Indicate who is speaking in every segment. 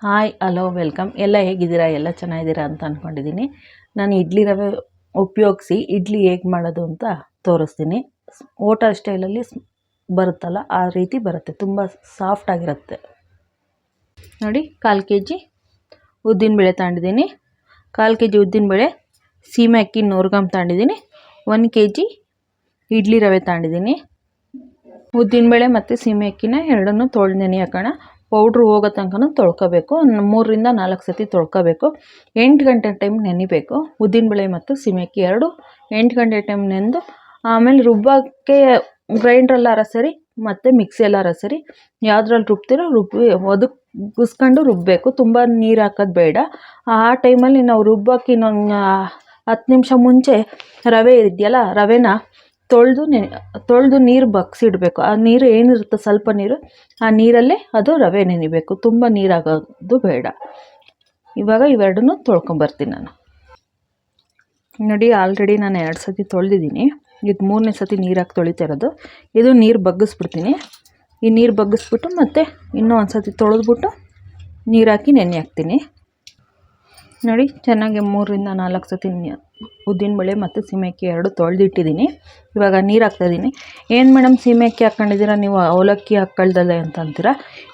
Speaker 1: Hi hello welcome. ಎಲ್ಲ ಹೇಗಿದ್ದೀರಾ? ಎಲ್ಲ ಚೆನ್ನಾಗಿದ್ದೀರಾ ಅಂತ ಅಂದ್ಕೊಂಡಿದ್ದೀನಿ. ನಾನು ಇಡ್ಲಿ ರವೆ ಉಪಯೋಗಿಸಿ ಇಡ್ಲಿ ಹೇಗೆ ಮಾಡೋದು ಅಂತ ತೋರಿಸ್ತೀನಿ. ಹೋಟೆಲ್ ಸ್ಟೈಲಲ್ಲಿ ಬರುತ್ತಲ್ಲ ಆ ರೀತಿ ಬರುತ್ತೆ. ತುಂಬ ಸಾಫ್ಟಾಗಿರುತ್ತೆ. ನೋಡಿ, 1/4 kg ಉದ್ದಿನಬೇಳೆ ತಗೊಂಡಿದ್ದೀನಿ. 1/4 kg ಉದ್ದಿನಬೇಳೆ, ಸೀಮೆ ಅಕ್ಕಿ 100 ಗ್ರಾಮ್ ತಗೊಂಡಿದ್ದೀನಿ. 1 kg ಇಡ್ಲಿ ರವೆ ತಗೊಂಡಿದ್ದೀನಿ. ಉದ್ದಿನಬೇಳೆ ಮತ್ತು ಸೀಮೆ ಅಕ್ಕಿನ ಎರಡನ್ನೂ ತೊಳೆದು ನೆನೆ ಹಾಕೋಣ. ಪೌಡ್ರು ಹೋಗೋ ತನಕ ತೊಳ್ಕೊಬೇಕು. 3 ರಿಂದ 4 ಸತಿ ತೊಳ್ಕೊಬೇಕು. 8 ಗಂಟೆ ಟೈಮ್ ನೆನಿಬೇಕು. ಉದ್ದಿನಬೇಳೆ ಮತ್ತು ಸೀಮೆ ಅಕ್ಕಿ ಎರಡು 8 ಗಂಟೆ ಟೈಮ್ ನೆಂದು ಆಮೇಲೆ ರುಬ್ಬೋಕ್ಕೆ ಗ್ರೈಂಡ್ರಲ್ಲಾರ ಸರಿ ಮತ್ತು ಮಿಕ್ಸಿಯಲ್ಲಾರ ಸರಿ, ಯಾವುದ್ರಲ್ಲಿ ರುಬ್ತೀರೋ ಒದಗಿಸ್ಕೊಂಡು ರುಬ್ಬಬೇಕು. ತುಂಬ ನೀರು ಹಾಕೋದು ಬೇಡ. ಆ ಟೈಮಲ್ಲಿ ನಾವು ರುಬ್ಬೋಕ್ಕೆ ಇನ್ನೊಂದು 10 ನಿಮಿಷ ಮುಂಚೆ ರವೆ ಇದೆಯಲ್ಲ, ರವೆನ ತೊಳೆದು ನೀರು ಬಗ್ಸಿಡಬೇಕು. ಆ ನೀರು ಏನಿರುತ್ತೆ ಸ್ವಲ್ಪ ನೀರು, ಆ ನೀರಲ್ಲೇ ಅದು ರವೆ ನೆನಿಬೇಕು. ತುಂಬ ನೀರಾಗೋದು ಬೇಡ. ಇವಾಗ ಇವೆರಡನ್ನೂ ತೊಳ್ಕೊಂಬರ್ತೀನಿ ನಾನು. ನೋಡಿ, ಆಲ್ರೆಡಿ ನಾನು 2 ಸತಿ ತೊಳೆದಿದ್ದೀನಿ. ಇದು 3ನೇ ಸತಿ ನೀರಾಕಿ ತೊಳಿತಾ ಇರೋದು. ಇದು ನೀರು ಬಗ್ಗಿಸ್ಬಿಡ್ತೀನಿ. ಈ ನೀರು ಬಗ್ಗಿಸ್ಬಿಟ್ಟು ಮತ್ತೆ ಇನ್ನೂ ಒಂದು ಸತಿ ತೊಳೆದ್ಬಿಟ್ಟು ನೀರಾಕಿ ನೆನೆ ಹಾಕ್ತೀನಿ. ನೋಡಿ, ಚೆನ್ನಾಗಿ 3 ರಿಂದ 4 ಸತಿ ಉದ್ದಿನಬೇಳೆ ಮತ್ತು ಸೀಮೆ ಅಕ್ಕಿ ಎರಡು ತೊಳೆದಿಟ್ಟಿದ್ದೀನಿ. ಇವಾಗ ನೀರು ಹಾಕ್ತಾಯಿದ್ದೀನಿ. ಏನು ಮೇಡಮ್ ಸೀಮೆ ಅಕ್ಕಿ ಹಾಕ್ಕೊಂಡಿದ್ದೀರಾ, ನೀವು ಅವಲಕ್ಕಿ ಹಾಕ್ಕೊಳ್ದಲ್ಲ ಅಂತ ಅಂತೀರಾ.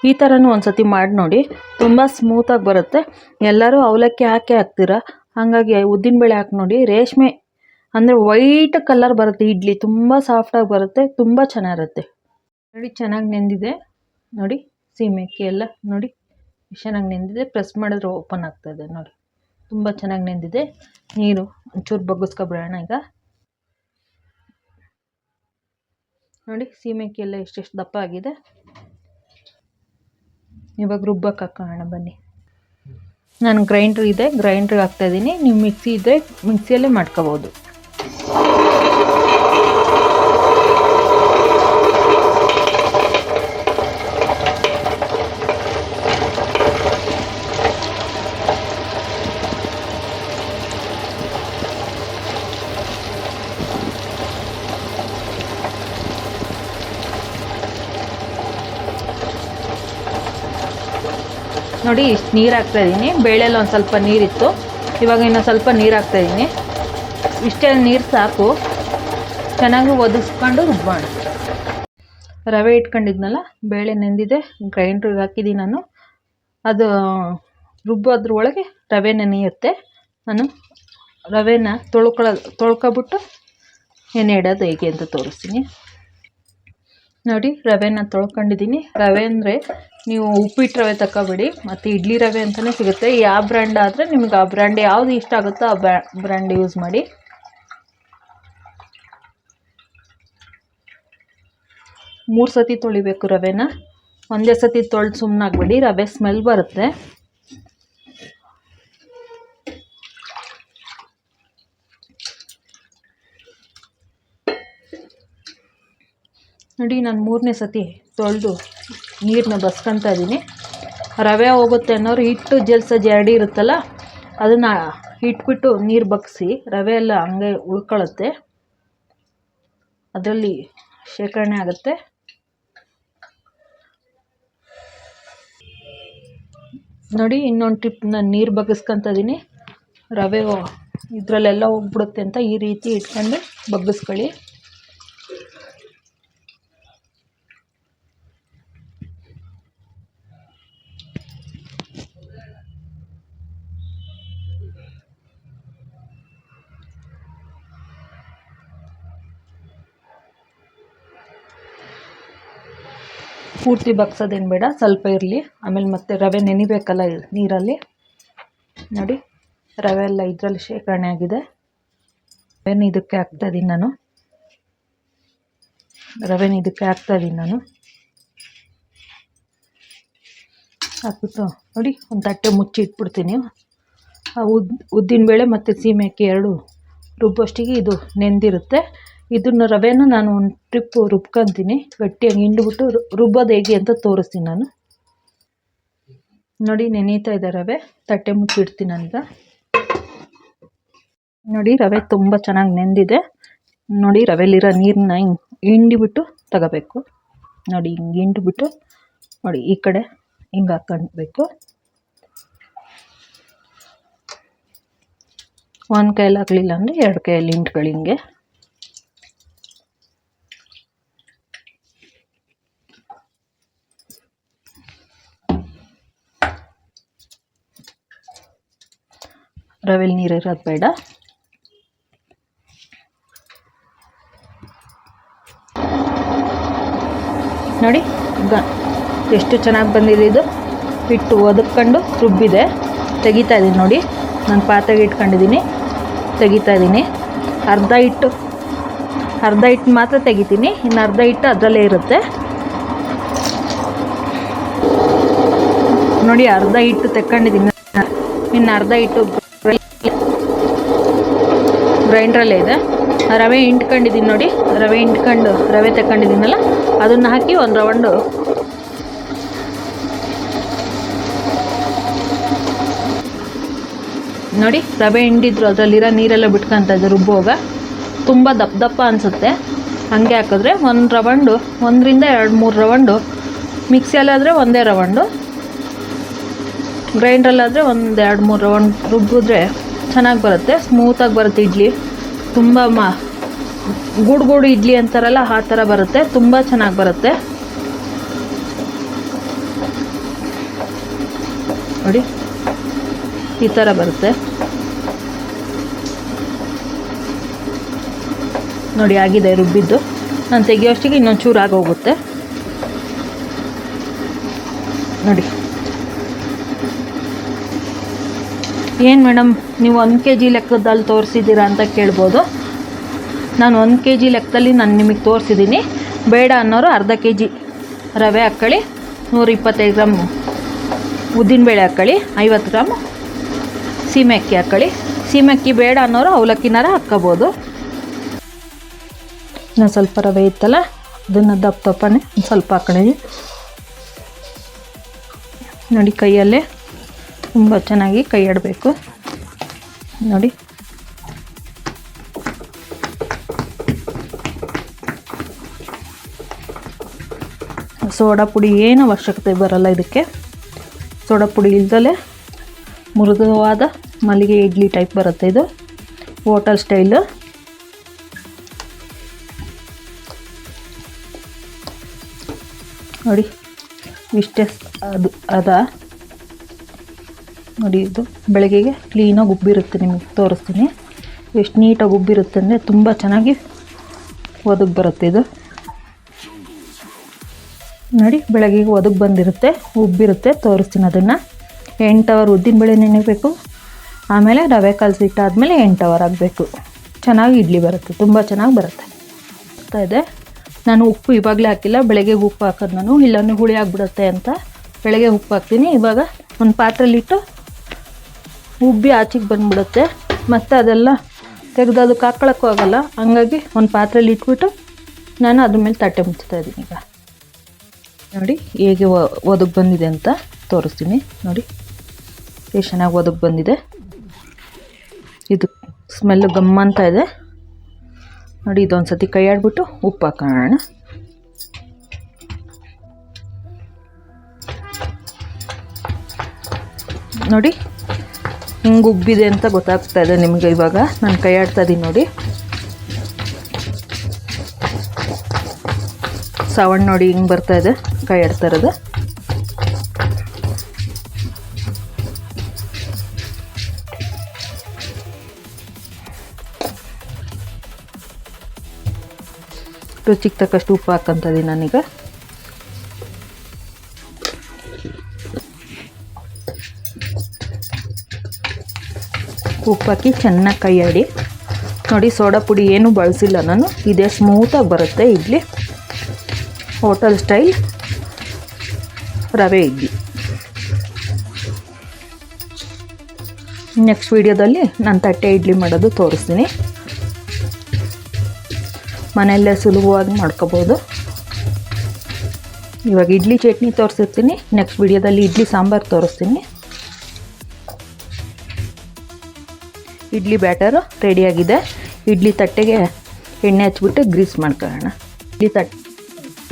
Speaker 1: ಈ ಥರನೂ ಒಂದು ಸತಿ ಮಾಡಿ ನೋಡಿ, ತುಂಬ ಸ್ಮೂತಾಗಿ ಬರುತ್ತೆ. ಎಲ್ಲರೂ ಅವಲಕ್ಕಿ ಹಾಕ್ತೀರಾ, ಹಾಗಾಗಿ ಉದ್ದಿನಬೇಳೆ ಹಾಕಿ ನೋಡಿ. ರೇಷ್ಮೆ ಅಂದರೆ ವೈಟ್ ಕಲರ್ ಬರುತ್ತೆ ಇಡ್ಲಿ. ತುಂಬ ಸಾಫ್ಟಾಗಿ ಬರುತ್ತೆ, ತುಂಬ ಚೆನ್ನಾಗಿರುತ್ತೆ. ನೋಡಿ, ಚೆನ್ನಾಗಿ ನೆಂದಿದೆ. ನೋಡಿ, ಸೀಮೆ ಅಕ್ಕಿ ಎಲ್ಲ ನೋಡಿ ಚೆನ್ನಾಗಿ ನೆಂದಿದೆ. ಪ್ರೆಸ್ ಮಾಡಿದ್ರೆ ಓಪನ್ ಆಗ್ತಾಯಿದೆ. ನೋಡಿ, ತುಂಬ ಚೆನ್ನಾಗಿ ನೆಂದಿದೆ. ನೀರು ಒಂಚೂರು ಬಗ್ಗಿಸ್ಕೊಬಿಡೋಣ ಈಗ. ನೋಡಿ, ಸೀಮೆ ಅಕ್ಕಿ ಎಲ್ಲ ಎಷ್ಟೆಷ್ಟು ದಪ್ಪ ಆಗಿದೆ. ಇವಾಗ ರುಬ್ಬಕ್ಕೆ ಹಾಕೋಣ ಬನ್ನಿ. ನಾನು ಗ್ರೈಂಡ್ರ್ ಇದೆ, ಗ್ರೈಂಡ್ರಿಗೆ ಹಾಕ್ತಾಯಿದ್ದೀನಿ. ನೀವು ಮಿಕ್ಸಿ ಇದ್ದರೆ ಮಿಕ್ಸಿಯಲ್ಲೇ ಮಾಡ್ಕೋಬೋದು. ನೋಡಿ, ಇಷ್ಟು ನೀರು ಹಾಕ್ತಾಯಿದ್ದೀನಿ. ಬೇಳೆಲ್ಲ ಒಂದು ಸ್ವಲ್ಪ ನೀರಿತ್ತು, ಇವಾಗ ಇನ್ನೂ ಸ್ವಲ್ಪ ನೀರು ಹಾಕ್ತಾಯಿದ್ದೀನಿ. ಇಷ್ಟೇ ನೀರು ಸಾಕು. ಚೆನ್ನಾಗಿ ಒದಿಸ್ಕೊಂಡು ರುಬ್ಬೋಣ. ರವೆ ಇಟ್ಕೊಂಡಿದ್ನಲ್ಲ, ಬೇಳೆ ನೆಂದಿದೆ, ಗ್ರೈಂಡ್ರಿಗೆ ಹಾಕಿದ್ದೀನಿ ನಾನು. ಅದು ರುಬ್ಬೋದ್ರ ಒಳಗೆ ರವೆ ನೆನೆಯುತ್ತೆ. ನಾನು ರವೆನ ತೊಳ್ಕೊಬಿಟ್ಟು ನೆನೆ ಇಡೋದು ಹೇಗೆ ಅಂತ ತೋರಿಸ್ತೀನಿ. ನೋಡಿ, ರವೆನ ತೊಳ್ಕೊಂಡಿದ್ದೀನಿ. ರವೆ ಅಂದರೆ ನೀವು ಉಪ್ಪಿಟ್ಟು ರವೆ ತಗೋಬೇಡಿ, ಮತ್ತು ಇಡ್ಲಿ ರವೆ ಅಂತಲೇ ಸಿಗುತ್ತೆ. ಯಾವ ಬ್ರ್ಯಾಂಡ್ ಆದರೆ ನಿಮ್ಗೆ ಆ ಬ್ರ್ಯಾಂಡ್ ಯಾವುದು ಇಷ್ಟ ಆಗುತ್ತೋ ಆ ಬ್ರ್ಯಾಂಡ್ ಯೂಸ್ ಮಾಡಿ. ಮೂರು ಸತಿ ತೊಳಿಬೇಕು ರವೆನ. ಒಂದೇ ಸತಿ ತೊಳೆದು ಸುಮ್ಮನಾಗಬೇಡಿ, ರವೆ ಸ್ಮೆಲ್ ಬರುತ್ತೆ. ನೋಡಿ, ನಾನು 3ನೇ ಸತಿ ತೊಳೆದು ನೀರನ್ನ ಬಸ್ಕೊತಾ ಇದ್ದೀನಿ. ರವೆ ಹೋಗುತ್ತೆ ಅನ್ನೋರು ಹಿಟ್ಟು ಜರಡಿ ಇರುತ್ತಲ್ಲ, ಅದನ್ನು ಇಟ್ಬಿಟ್ಟು ನೀರು ಬಗ್ಸಿ, ರವೆ ಎಲ್ಲ ಹಂಗೆ ಉಳ್ಕೊಳ್ಳುತ್ತೆ, ಅದರಲ್ಲಿ ಶೇಖರಣೆ ಆಗುತ್ತೆ. ನೋಡಿ, ಇನ್ನೊಂದು ಟಿಪ್, ನಾನು ನೀರು ಬಗ್ಗಿಸ್ಕೊತಾ ಇದ್ದೀನಿ. ರವೆ ಇದರಲ್ಲೆಲ್ಲ ಹೋಗ್ಬಿಡುತ್ತೆ ಅಂತ ಈ ರೀತಿ ಇಟ್ಕೊಂಡು ಬಗ್ಗಿಸ್ಕೊಳ್ಳಿ. ಪೂರ್ತಿ ಬಗ್ಸೋದೇನು ಬೇಡ, ಸ್ವಲ್ಪ ಇರಲಿ. ಆಮೇಲೆ ಮತ್ತೆ ರವೆ ನೆನಿಬೇಕಲ್ಲ ನೀರಲ್ಲಿ. ನೋಡಿ, ರವೆ ಎಲ್ಲ ಇದರಲ್ಲಿ ಶೇಖರಣೆ ಆಗಿದೆ. ರವೆನ ಇದಕ್ಕೆ ಹಾಕ್ತಾಯಿದ್ದೀನಿ ನಾನು. ಹಾಕ್ಬಿಟ್ಟು ನೋಡಿ, ಒಂದು ತಟ್ಟೆ ಮುಚ್ಚಿ ಇಟ್ಬಿಡ್ತೀನಿ. ಆ ಉದ್ದಿನಬೇಳೆ ಮತ್ತು ಸೀಮೆ ಅಕ್ಕಿ ಎರಡು ರುಬ್ಬೋಷ್ಟಿಗೆ ಇದು ನೆಂದಿರುತ್ತೆ. ಇದನ್ನು ರವೆನ ನಾನು ಒಂದು ಟ್ರಿಪ್ಪು ರುಬ್ಕೊತೀನಿ. ಗಟ್ಟಿಯಾಗಿ ಹಿಂಡ್ಬಿಟ್ಟು ರುಬ್ಬೋದು ಹೇಗೆ ಅಂತ ತೋರಿಸ್ತೀನಿ ನಾನು. ನೋಡಿ, ನೆನೀತಾ ಇದೆ ರವೆ. ತಟ್ಟೆ ಮುಚ್ಚಿಡ್ತೀನಿ ನಾನೀಗ. ನೋಡಿ, ರವೆ ತುಂಬ ಚೆನ್ನಾಗಿ ನೆಂದಿದೆ. ನೋಡಿ, ರವೆಲಿರೋ ನೀರನ್ನ ಹಿಂಗೆ ಹಿಂಡಿಬಿಟ್ಟು ತಗೋಬೇಕು. ನೋಡಿ, ಹಿಂಗೆ ಹಿಂಡ್ಬಿಟ್ಟು ನೋಡಿ ಈ ಕಡೆ ಹಿಂಗೆ ಹಾಕ್ಕೊಳ್ಬೇಕು. ಒಂದು ಕೈಯಲ್ಲಿ ಹಾಕಲಿಲ್ಲ ಅಂದರೆ 2 ಕೈಯಲ್ಲಿ ಹಿಂಟ್ಗಳು ಹಿಂಗೆ. ರವೆಲಿ ನೀರಿರೋದು ಬೇಡ. ನೋಡಿ ಎಷ್ಟು ಚೆನ್ನಾಗಿ ಬಂದಿದೆ ಇದು. ಹಿಟ್ಟು ಒದಕ್ಕೊಂಡು ರುಬ್ಬಿದೆ. ತೆಗಿತಾ ಇದ್ದೀನಿ ನೋಡಿ, ನಾನು ಪಾತ್ರೆಗೆ ಇಟ್ಕೊಂಡಿದ್ದೀನಿ, ತೆಗಿತಾ ಇದ್ದೀನಿ. ಅರ್ಧ ಹಿಟ್ಟು ಮಾತ್ರ ತೆಗಿತೀನಿ, ಇನ್ನು ಅರ್ಧ ಹಿಟ್ಟು ಅದರಲ್ಲೇ ಇರುತ್ತೆ ನೋಡಿ. ಅರ್ಧ ಹಿಟ್ಟು ತೆಕ್ಕೊಂಡಿದ್ದೀನಿ, ಇನ್ನು ಅರ್ಧ ಹಿಟ್ಟು ಗ್ರೈಂಡ್ರಲ್ಲೇ ಇದೆ. ರವೆ ಹಿಂಡ್ಕೊಂಡಿದ್ದೀನಿ ನೋಡಿ, ರವೆ ತಗೊಂಡಿದ್ದೀನಲ್ಲ ಅದನ್ನು ಹಾಕಿ ಒಂದು ರೌಂಡು ನೋಡಿ. ರವೆ ಹಿಂಡಿದ್ರು ಅದರಲ್ಲಿರೋ ನೀರೆಲ್ಲ ಬಿಟ್ಕೊಂತ ಇದೆ ರುಬ್ಬೋಗ. ತುಂಬ ದಪ್ಪ ಅನಿಸುತ್ತೆ, ಹಾಗೆ ಹಾಕಿದ್ರೆ ಒಂದು ರೌಂಡು, 1ರಿಂದ 2-3 ರೌಂಡು. ಮಿಕ್ಸಿಯಲ್ಲಾದರೆ ಒಂದೇ ರೌಂಡು, ಗ್ರೈಂಡ್ರಲ್ಲಾದರೆ 1-2-3 ರೌಂಡ್ ರುಬ್ಬಿದ್ರೆ ಚೆನ್ನಾಗಿ ಬರುತ್ತೆ, ಸ್ಮೂತಾಗಿ ಬರುತ್ತೆ ಇಡ್ಲಿ. ತುಂಬ ಗೂಡು ಇಡ್ಲಿ ಅಂತಾರಲ್ಲ ಆ ಥರ ಬರುತ್ತೆ, ತುಂಬ ಚೆನ್ನಾಗಿ ಬರುತ್ತೆ ನೋಡಿ. ಈ ಥರ ಬರುತ್ತೆ ನೋಡಿ. ಆಗಿದೆ ರುಬ್ಬಿದ್ದು. ನಾನು ತೆಗಿಯೋಷ್ಟಿಗೆ ಇನ್ನೊಂದು ಚೂರು ಆಗೋಗುತ್ತೆ ನೋಡಿ. ಏನು ಮೇಡಮ್ ನೀವು 1 kg ಲೆಕ್ಕದಲ್ಲಿ ತೋರಿಸಿದ್ದೀರಾ ಅಂತ ಕೇಳ್ಬೋದು. ನಾನು 1 kg ಲೆಕ್ಕದಲ್ಲಿ ನಿಮಗೆ ತೋರಿಸಿದ್ದೀನಿ. ಬೇಡ ಅನ್ನೋರು ಅರ್ಧ kg ರವೆ ಹಾಕ್ಕೊಳ್ಳಿ, 125 ಗ್ರಾಮ್ ಉದ್ದಿನಬೇಳೆ ಹಾಕ್ಕೊಳ್ಳಿ, 50 ಗ್ರಾಮ್ ಸೀಮೆ ಅಕ್ಕಿ ಹಾಕ್ಕೊಳ್ಳಿ. ಸೀಮೆ ಅಕ್ಕಿ ಬೇಡ ಅನ್ನೋರು ಅವಲಕ್ಕಿನಾರ ಹಾಕ್ಕೋಬೋದು. ನಾನು ಸ್ವಲ್ಪ ರವೆ ಇತ್ತಲ್ಲ ಅದನ್ನು ದಪ್ಪನೆ ಸ್ವಲ್ಪ ಹಾಕ್ಕೊಂಡಿದ್ದೀನಿ ನೋಡಿ. ಕೈಯಲ್ಲೇ ತುಂಬ ಚೆನ್ನಾಗಿ ಕೈ ಆಡಬೇಕು ನೋಡಿ. ಸೋಡಾ ಪುಡಿ ಏನು ಅವಶ್ಯಕತೆ ಬರಲ್ಲ ಇದಕ್ಕೆ. ಸೋಡಾ ಪುಡಿ ಇಲ್ದಲೇ ಮೃದುವಾದ ಮಲ್ಲಿಗೆ ಇಡ್ಲಿ ಟೈಪ್ ಬರುತ್ತೆ ಇದು, ಹೋಟೆಲ್ ಸ್ಟೈಲು. ನೋಡಿ ಇಷ್ಟೇ ಅದ ನೋಡಿ. ಇದು ಬೆಳಗ್ಗೆಗೆ ಕ್ಲೀನಾಗಿ ಉಬ್ಬಿರುತ್ತೆ, ನಿಮಗೆ ತೋರಿಸ್ತೀನಿ ಎಷ್ಟು ನೀಟಾಗಿ ಉಬ್ಬಿರುತ್ತೆ ಅಂದರೆ ತುಂಬ ಚೆನ್ನಾಗಿ ಒದಗಿ ಬರುತ್ತೆ ಇದು ನೋಡಿ. ಬೆಳಗ್ಗೆಗೆ ಒದಗಿ ಬಂದಿರುತ್ತೆ, ಉಬ್ಬಿರುತ್ತೆ. ತೋರಿಸ್ತೀನಿ ಅದನ್ನು. 8 ಅವರ್ ಉದ್ದಿನಬೇಳೆ ನೆನೆಬೇಕು, ಆಮೇಲೆ ರವೆ ಕಲಸಿಟ್ಟಾದಮೇಲೆ 8 ಅವರ್ ಆಗಬೇಕು. ಚೆನ್ನಾಗಿ ಇಡ್ಲಿ ಬರುತ್ತೆ, ತುಂಬ ಚೆನ್ನಾಗಿ ಬರುತ್ತೆ. ಇದೆ ನಾನು ಉಪ್ಪು ಇವಾಗಲೇ ಹಾಕಿಲ್ಲ, ಬೆಳಗ್ಗೆ ಉಪ್ಪು ಹಾಕೋದು ನಾನು, ಇಲ್ಲಾಂದರೆ ಹುಳಿ ಆಗಿಬಿಡುತ್ತೆ ಅಂತ ಬೆಳಗ್ಗೆ ಉಪ್ಪು ಹಾಕ್ತೀನಿ. ಇವಾಗ ಒಂದು ಪಾತ್ರೆಲಿಟ್ಟು ಉಬ್ಬಿ ಆಚೆಗೆ ಬಂದುಬಿಡುತ್ತೆ, ಮತ್ತು ಅದೆಲ್ಲ ತೆಗೆದು ಅದಕ್ಕೆ ಹಾಕ್ಕೊಳ್ಳೋಕ್ಕೂ ಆಗೋಲ್ಲ. ಹಂಗಾಗಿ ಒಂದು ಪಾತ್ರೆಲಿ ಇಟ್ಬಿಟ್ಟು ನಾನು ಅದ್ರ ಮೇಲೆ ತಟ್ಟೆ ಮುಚ್ತಾ ಇದ್ದೀನಿ. ಈಗ ನೋಡಿ ಹೇಗೆ ಒದಗಿ ಬಂದಿದೆ ಅಂತ ತೋರಿಸ್ತೀನಿ ನೋಡಿ. ಎಷ್ಟು ಚೆನ್ನಾಗಿ ಒದಗಿ ಬಂದಿದೆ. ಇದು ಸ್ಮೆಲ್ಲು ಗಮ್ಮಂತ ಇದೆ ನೋಡಿ. ಇದೊಂದು ಸತಿ ಕೈ ಆಡ್ಬಿಟ್ಟು ಉಪ್ಪು ಹಾಕೋಣ ನೋಡಿ. ಹಿಂಗೆ ಉಬ್ಬಿದೆ ಅಂತ ಗೊತ್ತಾಗ್ತಾ ಇದೆ ನಿಮಗೆ. ಇವಾಗ ನಾನು ಕೈ ಆಡ್ತಾ ಇದ್ದೀನಿ ನೋಡಿ. ಸೌಂಡ್ ನೋಡಿ ಹಿಂಗೆ ಬರ್ತಾ ಇದೆ ಕೈ ಆಡ್ತಾ ಇರೋದು. ರುಚಿಗೆ ತಕ್ಕಷ್ಟು ಉಪ್ಪು ಹಾಕ್ಕೊಂತ ಇದ್ದೀನಿ ನಾನೀಗ. ಉಪ್ಪು ಹಾಕಿ ಚೆನ್ನಾಗಿ ಕೈ ಆಡಿ ನೋಡಿ. ಸೋಡಾ ಪುಡಿ ಏನೂ ಬಳಸಿಲ್ಲ ನಾನು, ಇದೇ ಸ್ಮೂತಾಗಿ ಬರುತ್ತೆ ಇಡ್ಲಿ. ಹೋಟೆಲ್ ಸ್ಟೈಲ್ ರವೆ ಇಡ್ಲಿ. ನೆಕ್ಸ್ಟ್ ವಿಡಿಯೋದಲ್ಲಿ ನಾನು ತಟ್ಟೆ ಇಡ್ಲಿ ಮಾಡೋದು ತೋರಿಸ್ತೀನಿ. ಮನೆಯಲ್ಲೇ ಸುಲಭವಾಗಿ ಮಾಡ್ಕೋಬೋದು. ಇವಾಗ ಇಡ್ಲಿ ಚಟ್ನಿ ತೋರಿಸಿರ್ತೀನಿ, ನೆಕ್ಸ್ಟ್ ವಿಡಿಯೋದಲ್ಲಿ ಇಡ್ಲಿ ಸಾಂಬಾರು ತೋರಿಸ್ತೀನಿ. ಇಡ್ಲಿ ಬ್ಯಾಟರು ರೆಡಿಯಾಗಿದೆ. ಇಡ್ಲಿ ತಟ್ಟೆಗೆ ಎಣ್ಣೆ ಹಚ್ಬಿಟ್ಟು ಗ್ರೀಸ್ ಮಾಡ್ಕೊಳ್ಳೋಣ.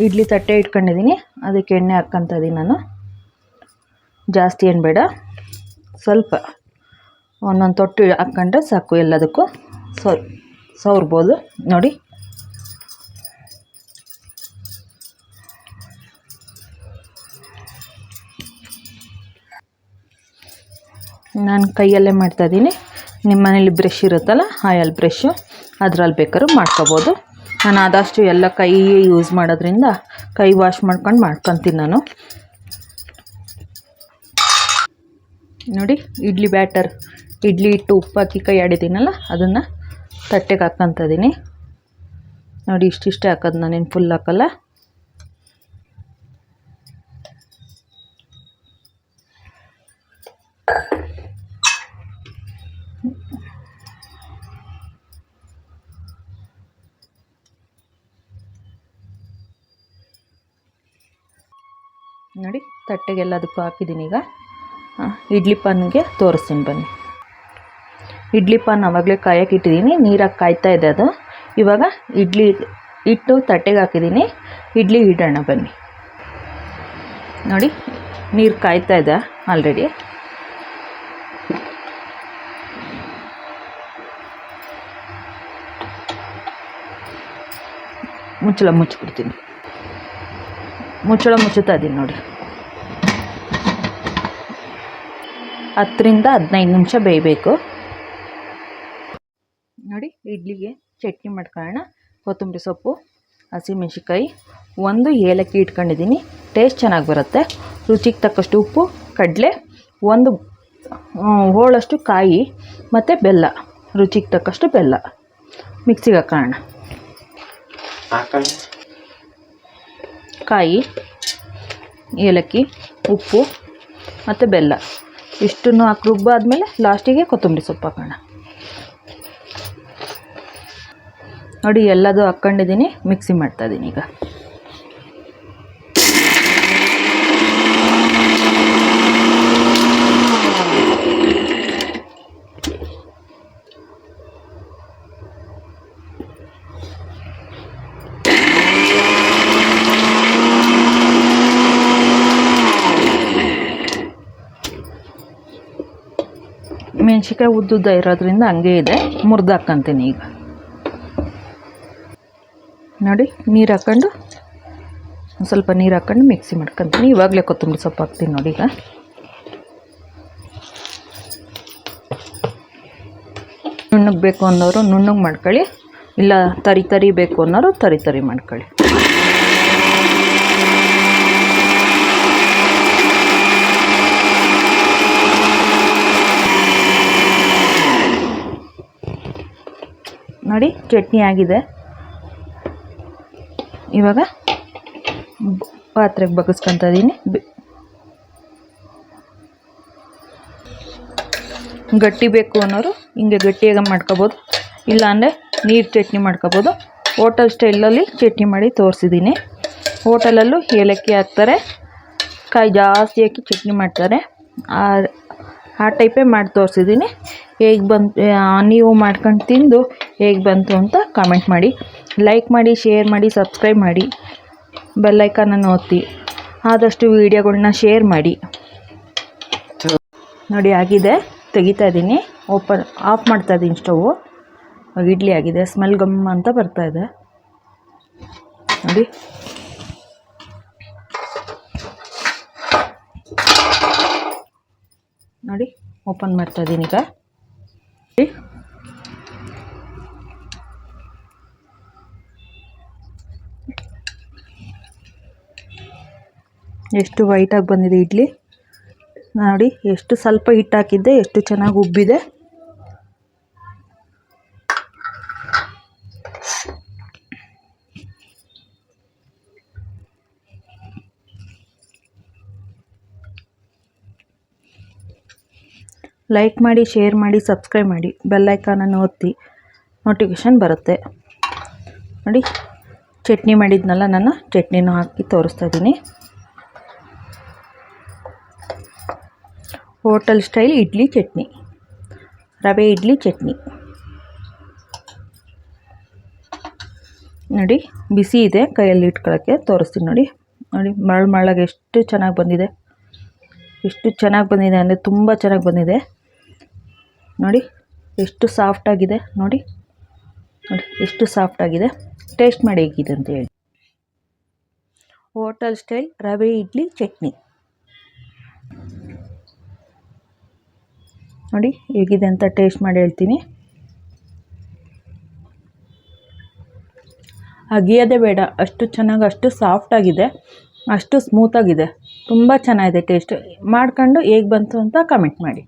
Speaker 1: ಇಡ್ಲಿ ತಟ್ಟೆ ಇಟ್ಕೊಂಡಿದ್ದೀನಿ, ಅದಕ್ಕೆ ಎಣ್ಣೆ ಹಾಕ್ಕೊತ ಇದ್ದೀನಿ ನಾನು. ಜಾಸ್ತಿ ಏನು ಬೇಡ, ಸ್ವಲ್ಪ ಒಂದೊಂದು ತೊಟ್ಟು ಹಾಕ್ಕೊಂಡ್ರೆ ಸಾಕು, ಎಲ್ಲದಕ್ಕೂ ಸವರ್ಬೋದು ನೋಡಿ. ನಾನು ಕೈಯಲ್ಲೇ ಮಾಡ್ತಾಯಿದ್ದೀನಿ. ನಿಮ್ಮ ಮನೇಲಿ ಬ್ರಷ್ ಇರುತ್ತಲ್ಲ, ಆಯಲ್ ಬ್ರಷು, ಅದರಲ್ಲಿ ಬೇಕಾದ್ರೂ ಮಾಡ್ಕೋಬೋದು. ನಾನು ಆದಷ್ಟು ಎಲ್ಲ ಕೈ ಯೂಸ್ ಮಾಡೋದ್ರಿಂದ ಕೈ ವಾಶ್ ಮಾಡ್ಕೊತೀನಿ ನಾನು. ನೋಡಿ, ಇಡ್ಲಿ ಬ್ಯಾಟರ್, ಇಡ್ಲಿ ಹಿಟ್ಟು ಉಪ್ಪು ಹಾಕಿ ಕೈ ಆಡಿದ್ದೀನಲ್ಲ, ಅದನ್ನು ತಟ್ಟೆಗೆ ಹಾಕ್ಕೊತಿದ್ದೀನಿ ನೋಡಿ. ಇಷ್ಟಿಷ್ಟೇ ಹಾಕೋದು, ನಾನೇನು ಫುಲ್ ಹಾಕಲ್ಲ. ನೋಡಿ, ತಟ್ಟೆಗೆಲ್ಲದಕ್ಕೂ ಹಾಕಿದ್ದೀನಿ. ಈಗ ಇಡ್ಲಿ ಪಾನ್ಗೆ ತೋರಿಸ್ತೀನಿ ಬನ್ನಿ. ಇಡ್ಲಿ ಪಾನ್ ಆವಾಗಲೇ ಕಾಯಕ್ಕೆ ಇಟ್ಟಿದ್ದೀನಿ, ನೀರಾಗಿ ಕಾಯ್ತಾ ಇದೆ ಅದು. ಇವಾಗ ಇಡ್ಲಿ ಹಿಟ್ಟು ತಟ್ಟೆಗೆ ಹಾಕಿದ್ದೀನಿ, ಇಡ್ಲಿ ಇಡೋಣ ಬನ್ನಿ. ನೋಡಿ, ನೀರು ಕಾಯ್ತಾ ಇದೆ ಆಲ್ರೆಡಿ. ಮುಚ್ಚಳ ಮುಚ್ಚಿಬಿಡ್ತೀನಿ. ಮುಚ್ಚಳ ಮುಚ್ಚುತ್ತಾ ಇದ್ದೀನಿ ನೋಡಿ. 10 ರಿಂದ 15 ನಿಮಿಷ ಬೇಯಬೇಕು ನೋಡಿ. ಇಡ್ಲಿಗೆ ಚಟ್ನಿ ಮಾಡ್ಕೊಳ್ಳೋಣ. ಕೊತ್ತಂಬರಿ ಸೊಪ್ಪು, ಹಸಿಮೆಣ್ಸಿಕಾಯಿ, 1 ಏಲಕ್ಕಿ ಇಟ್ಕೊಂಡಿದ್ದೀನಿ, ಟೇಸ್ಟ್ ಚೆನ್ನಾಗಿ ಬರುತ್ತೆ. ರುಚಿಗೆ ತಕ್ಕಷ್ಟು ಉಪ್ಪು, ಕಡಲೆ, 1 ಹೋಳಷ್ಟು ಕಾಯಿ ಮತ್ತು ಬೆಲ್ಲ, ರುಚಿಗೆ ತಕ್ಕಷ್ಟು ಬೆಲ್ಲ ಮಿಕ್ಸಿಗೆ ಹಾಕೋಣ. ಕಾಯಿ, ಏಲಕ್ಕಿ, ಉಪ್ಪು ಮತ್ತು ಬೆಲ್ಲ ಇಷ್ಟನ್ನು ಹಾಕಿ ರುಬ್ಬಾದ್ಮೇಲೆ ಲಾಸ್ಟಿಗೆ ಕೊತ್ತಂಬರಿ ಸೊಪ್ಪು ಹಾಕೋಣ. ನೋಡಿ, ಎಲ್ಲದೂ ಹಾಕ್ಕೊಂಡಿದ್ದೀನಿ, ಮಿಕ್ಸಿ ಮಾಡ್ತಾಯಿದ್ದೀನಿ ಈಗ. ಮೆಣಸಿನ್ಕಾಯಿ ಉದ್ದುದ್ದ ಇರೋದ್ರಿಂದ ಹಂಗೆ ಇದೆ, ಮುರಿದು ಹಾಕ್ಕೊಂತೀನಿ ಈಗ. ನೋಡಿ, ನೀರು ಹಾಕ್ಕೊಂಡು ಸ್ವಲ್ಪ ನೀರು ಹಾಕ್ಕೊಂಡು ಮಿಕ್ಸಿ ಮಾಡ್ಕೊತೀನಿ. ಇವಾಗಲೇ ಕೊತ್ತಂಬರಿ ಸೊಪ್ಪು ಹಾಕ್ತೀನಿ ನೋಡಿ. ಈಗ ನುಣ್ಣಗೆ ಬೇಕು ಅನ್ನೋರು ನುಣ್ಣಗೆ ಮಾಡ್ಕೊಳ್ಳಿ, ಇಲ್ಲ ತರಿ ಬೇಕು ಅನ್ನೋರು ತರಿ ಮಾಡ್ಕೊಳ್ಳಿ. ನೋಡಿ, ಚಟ್ನಿ ಆಗಿದೆ. ಇವಾಗ ಪಾತ್ರೆಗೆ ಬಗ್ಗಿಸ್ಕೊತಾ ಇದ್ದೀನಿ. ಗಟ್ಟಿ ಬೇಕು ಅನ್ನೋರು ಹಿಂಗೆ ಗಟ್ಟಿಯಾಗಿ ಮಾಡ್ಕೋಬೋದು, ಇಲ್ಲಾಂದರೆ ನೀರು ಚಟ್ನಿ ಮಾಡ್ಕೋಬೋದು. ಹೋಟೆಲ್ ಸ್ಟೈಲಲ್ಲಿ ಚಟ್ನಿ ಮಾಡಿ ತೋರಿಸಿದ್ದೀನಿ. ಹೋಟೆಲಲ್ಲೂ ಏಲಕ್ಕಿ ಹಾಕ್ತಾರೆ, ಕಾಯಿ ಜಾಸ್ತಿ ಹಾಕಿ ಚಟ್ನಿ ಮಾಡ್ತಾರೆ. ಆ ಟೈಪೇ ಮಾಡಿ ತೋರಿಸಿದ್ದೀನಿ. ಹೇಗೆ ಬಂತು, ನೀವು ಮಾಡ್ಕೊಂಡು ತಿಂದು ಹೇಗೆ ಬಂತು ಅಂತ ಕಾಮೆಂಟ್ ಮಾಡಿ, ಲೈಕ್ ಮಾಡಿ, ಶೇರ್ ಮಾಡಿ, ಸಬ್ಸ್ಕ್ರೈಬ್ ಮಾಡಿ, ಬೆಲ್ಲೈಕನನ್ನು ಒತ್ತಿ, ಆದಷ್ಟು ವೀಡಿಯೋಗಳನ್ನ ಶೇರ್ ಮಾಡಿ. ನೋಡಿ, ಆಗಿದೆ, ತೆಗಿತಾ ಇದ್ದೀನಿ. ಆಫ್ ಮಾಡ್ತಾ ಇದ್ದೀನಿ ಸ್ಟವ್. ಇಡ್ಲಿ ಆಗಿದೆ, ಸ್ಮೆಲ್ ಗಮ್ ಅಂತ ಬರ್ತಾಯಿದೆ ನೋಡಿ. ನೋಡಿ, ಓಪನ್ ಮಾಡ್ತಾ ಇದ್ದೀನಿ ಈಗ. ಎಷ್ಟು ವೈಟಾಗಿ ಬಂದಿದೆ ಇಡ್ಲಿ ನೋಡಿ. ಎಷ್ಟು ಸ್ವಲ್ಪ ಹಿಟ್ಟು ಹಾಕಿದ್ದೆ, ಎಷ್ಟು ಚೆನ್ನಾಗಿ ಉಬ್ಬಿದೆ. ಲೈಕ್ ಮಾಡಿ, ಶೇರ್ ಮಾಡಿ, ಸಬ್ಸ್ಕ್ರೈಬ್ ಮಾಡಿ, ಬೆಲ್ ಐಕಾನನ್ನು ಒತ್ತಿ, ನೋಟಿಫಿಕೇಷನ್ ಬರುತ್ತೆ ನೋಡಿ. ಚಟ್ನಿ ಮಾಡಿದ್ನಲ್ಲ, ನಾನು ಚಟ್ನಿನೂ ಹಾಕಿ ತೋರಿಸ್ತಾ ಇದ್ದೀನಿ. ಹೋಟೆಲ್ ಸ್ಟೈಲ್ ಇಡ್ಲಿ ಚಟ್ನಿ, ರವೆ ಇಡ್ಲಿ ಚಟ್ನಿ ನೋಡಿ. ಬಿಸಿ ಇದೆ, ಕೈಯಲ್ಲಿ ಇಟ್ಕೊಳ್ಳೋಕ್ಕೆ ತೋರಿಸ್ತೀನಿ ನೋಡಿ. ನೋಡಿ, ಮಳ್ಳಗೆ ಎಷ್ಟು ಚೆನ್ನಾಗಿ ಬಂದಿದೆ, ಎಷ್ಟು ಚೆನ್ನಾಗಿ ಬಂದಿದೆ ಅಂದರೆ ತುಂಬ ಚೆನ್ನಾಗಿ ಬಂದಿದೆ. ನೋಡಿ ಎಷ್ಟು ಸಾಫ್ಟಾಗಿದೆ, ನೋಡಿ ನೋಡಿ ಎಷ್ಟು ಸಾಫ್ಟಾಗಿದೆ. ಟೇಸ್ಟ್ ಮಾಡಿ ಹೇಗಿದೆ ಅಂತ ಹೇಳಿ. ಹೋಟೆಲ್ ಸ್ಟೈಲ್ ರವೆ ಇಡ್ಲಿ ಚಟ್ನಿ ನೋಡಿ ಹೇಗಿದೆ ಅಂತ ಟೇಸ್ಟ್ ಮಾಡಿ ಹೇಳ್ತೀನಿ. ಅಗಿಯೋದೇ ಬೇಡ, ಅಷ್ಟು ಚೆನ್ನಾಗಿ, ಅಷ್ಟು ಸಾಫ್ಟಾಗಿದೆ, ಅಷ್ಟು ಸ್ಮೂತಾಗಿದೆ, ತುಂಬ ಚೆನ್ನಾಗಿದೆ. ಟೇಸ್ಟ್ ಮಾಡ್ಕೊಂಡು ಹೇಗೆ ಬಂತು ಅಂತ ಕಮೆಂಟ್ ಮಾಡಿ.